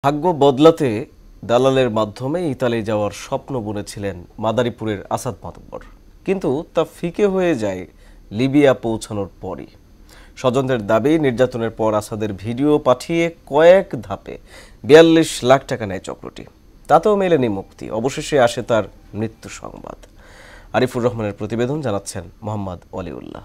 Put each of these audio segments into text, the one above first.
ভাগ্য বদলাতে দালালের মাধ্যমে ইতালি যাওয়ার স্বপ্ন বুনেছিলেন মাদারীপুরের আসাদ মাতুব্বর, কিন্তু তা ফিকে হয়ে যায় লিবিয়া পৌঁছানোর পরই। স্বজনদের দাবি, নির্যাতনের পর আসাদের ভিডিও পাঠিয়ে কয়েক ধাপে ৪২ লাখ টাকা নেয় চক্রটি। তাতেও মেলেনি মুক্তি। অবশেষে আসে তার মৃত্যু সংবাদ। আরিফুর রহমানের প্রতিবেদন, জানাচ্ছেন মোহাম্মদ ওয়ালিউল্লাহ।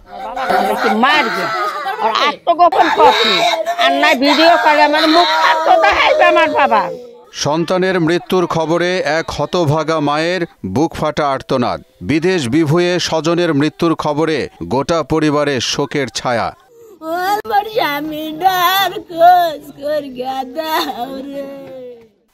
সন্তানের মৃত্যুর খবরে এক হতভাগা মায়ের বুক ফাটা আর্তনাদ। বিদেশ বিভুঁয়ে স্বজনের মৃত্যুর খবরে গোটা পরিবারে শোকের ছায়া।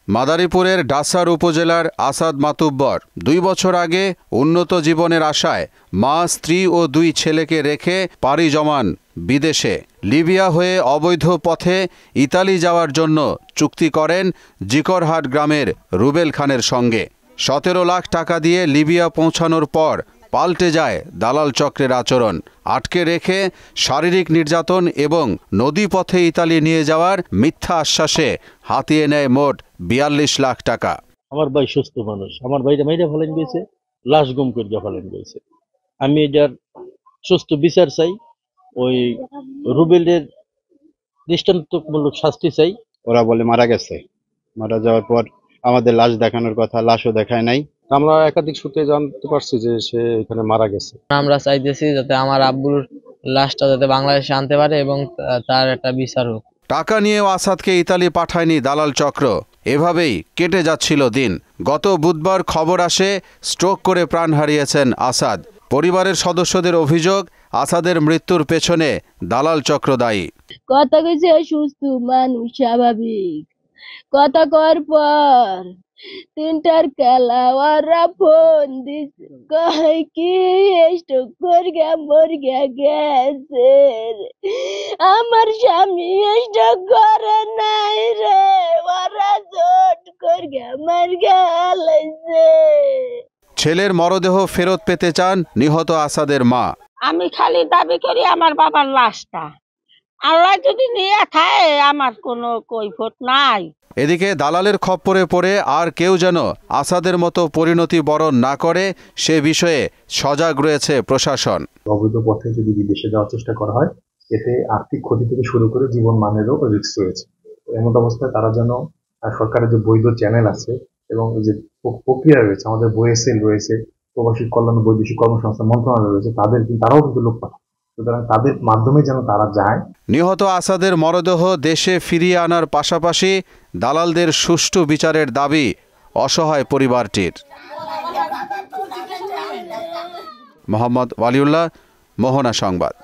মাদারীপুরের ডাসার উপজেলার আসাদ মাতুব্বর ২ বছর আগে উন্নত জীবনের আশায় মা, স্ত্রী ও ২ ছেলেকে রেখে পাড়ি জমান বিদেশে। লিবিয়া হয়ে অবৈধ পথে ইতালি যাওয়ার জন্য চুক্তি করেন জিকরহাট গ্রামের রুবেল খানের সঙ্গে। ১৭ লাখ টাকা দিয়ে লিবিয়া পৌঁছানোর পর পাল্টে যায় দালাল চক্রের আচরণ। আটকে রেখে শারীরিক নির্যাতন এবং নদীপথে ইতালি নিয়ে যাওয়ার মিথ্যা আশ্বাসে হাতিয়ে নেয় মোট ৪২ লাখ টাকা। আমার ভাই সুস্থ মানুষ, আমার ভাইটা মাইরা ফেলেন গেছে, লাশ গুম করে ফেলেন গেছে। আমি এটার সুস্থ বিচার চাই, ওই রুবেলের দৃষ্টান্তমূলক শাস্তি চাই। ওরা বলে মারা গেছে, মারা যাওয়ার পর আমাদের লাশ দেখানোর কথা, লাশও দেখায় নাই। আমরা একাধিক সূত্রে জানতে পারছি যে সে এখানে মারা গেছে। আমরা চাইতেছি যাতে আমার আব্বুর লাশটা যাতে বাংলাদেশে আনতে পারে এবং তার একটা বিচার হোক। টাকা নিয়েও আসাদকে ইতালি পাঠায়নি দালাল চক্র। এভাবেই কেটে যাচ্ছিল দিন। গত বুধবার খবর আসে স্ট্রোক করে প্রাণ হারিয়েছেন আসাদ। পরিবারের সদস্যদের অভিযোগ, আসাদের মৃত্যুর পেছনে দালাল চক্র দায়ী। কথা কইছে সুস্থ মানুষ, স্বাভাবিক কথা কর পর ৩টার খেলা ওরা ফোন দিছে, কয় কি স্ট্রোক করে মর গেছে। আমার স্বামী স্ট্রোক করে নাই রে, ওরা জোট করে মার গেছে। ছেলের মরদেহ ফেরত পেতে চান নিহত আসাদের মা। আমি খালি দাবি করি আমার বাবার লাশটা আল্লাহ যদি নিয়ে থাকে, আমার কোনো কৈফত নাই। এদিকে দালালের খপ্পরে পড়ে আর কেউ যেন আসাদের মতো পরিণতি বরণ না করে সে বিষয়ে সজাগ রয়েছে প্রশাসন। অবৈধ পথে যদি বিদেশে যাওয়ার চেষ্টা করা হয়, এতে আর্থিক ক্ষতি থেকে শুরু করে জীবন মানেরও রিস্ক রয়েছে। এমন অবস্থায় তারা যেন সরকারের যে বৈধ চ্যানেল আছে এবং যে প্রক্রিয়া রয়েছে, আমাদের বইএসএল রয়েছে, প্রবাসী কল্যাণ বৈদেশিক কর্মসংস্থান মন্ত্রণালয় রয়েছে, তারাও কিন্তু লোক পাঠায়, সুতরাং তাদের মাধ্যমে যেন তারা যায়। নিহত আসাদের মরদেহ দেশে ফিরিয়ে আনার পাশাপাশি দালালদের সুষ্ঠু বিচারের দাবি অসহায় পরিবারটির। মোহাম্মদ ওয়ালিউল্লাহ, মোহনা সংবাদ।